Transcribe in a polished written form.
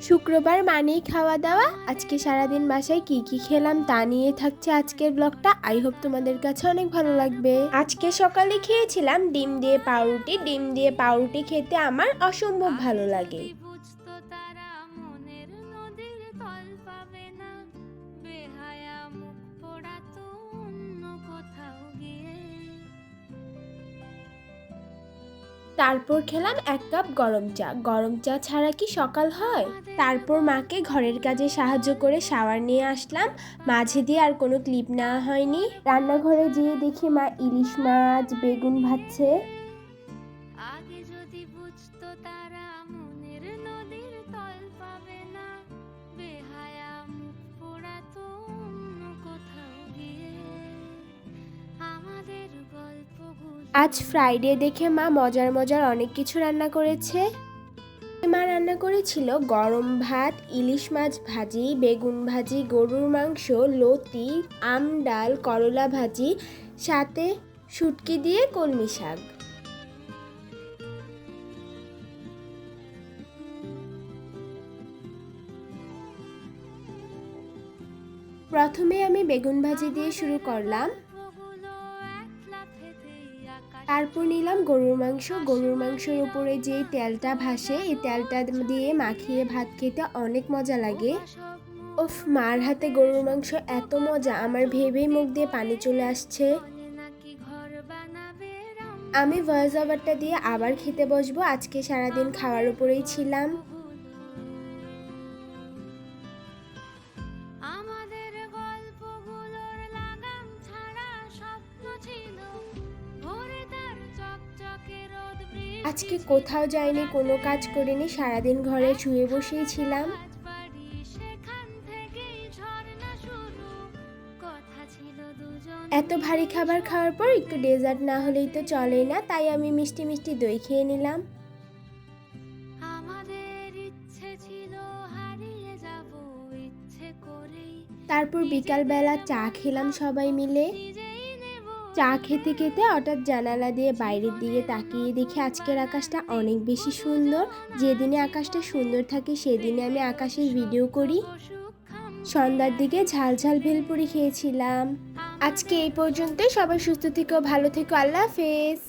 শুক্রবার মানেই খাওয়া দাওয়া। আজকে সারাদিন বাসায় কি কি খেলাম তা নিয়ে থাকছে আজকের ব্লগটা। আই হোপ তোমাদের কাছে অনেক ভালো লাগবে। আজকে সকালে খেয়েছিলাম ডিম দিয়ে পাউরুটি। ডিম দিয়ে পাউরুটি খেতে আমার অসম্ভব ভালো লাগে। তারপর খেলাম 1 কাপ গরম চা। গরম চা ছাড়া কি সকাল হয়? তারপর মাকে ঘরের কাজে সাহায্য করে শাওয়ার নিয়ে আসলাম। মাঝে দিয়ে আর কোনো ক্লিপ নেওয়া হয়নি। রান্নাঘরে যেয়ে দেখি মা ইলিশ মাছ বেগুন ভাজছে। আগে যদি বুঝতো তারা মনের নদীর তল পাবে না, বেহায়া মুখ পোড়াতো অন্য কোথাও গিয়ে আমাদের গল্পগুলো। আজ ফ্রাইডে দেখে মা মজার মজার অনেক কিছু রান্না করেছে। মা রান্না করেছিল গরম ভাত, ইলিশ মাছ ভাজি, বেগুন ভাজি, গরুর মাংস, লতি, আম ডাল, করলা ভাজি, সাথে শুটকি দিয়ে কলমি শাক। প্রথমে আমি বেগুন ভাজি দিয়ে শুরু করলাম। তারপর নিলাম গরুর মাংস। গরুর মাংসের উপরে যে তেলটা ভাসে এই তেলটা দিয়ে মাখিয়ে ভাত খেতে অনেক মজা লাগে। উফ, মার হাতে গরুর মাংস এত মজা, আমার ভেবেই মুখ দিয়ে পানি চলে আসছে। আমি ভয়েস ওভারটা দিয়ে আবার খেতে বসবো। আজকে সারাদিন খাওয়ার উপরেই ছিলাম। আজকে কোথাও যাইনি, কোনো কাজ করিনি, সারাদিন ঘরে শুয়ে বসেই ছিলাম। এত ভারী খাবার খাওয়ার পর একটু ডেজার্ট না হলেই তো চলেই না, তাই আমি মিষ্টি মিষ্টি দই খেয়ে নিলাম। তারপর বিকালবেলা চা খেলাম সবাই মিলে। চা খেতে খেতে হঠাৎ জানালা দিয়ে বাইরের দিকে তাকিয়ে দেখি আজকের আকাশটা অনেক বেশি সুন্দর। যেদিনে আকাশটা সুন্দর থাকে সেদিনে আমি আকাশের ভিডিও করি। সন্ধ্যার দিকে ঝাল ঝাল ভেলপুরি খেয়েছিলাম। আজকে এই পর্যন্তই। সবাই সুস্থ থেকো, ভালো থেকো, আল্লাহ হাফেজ।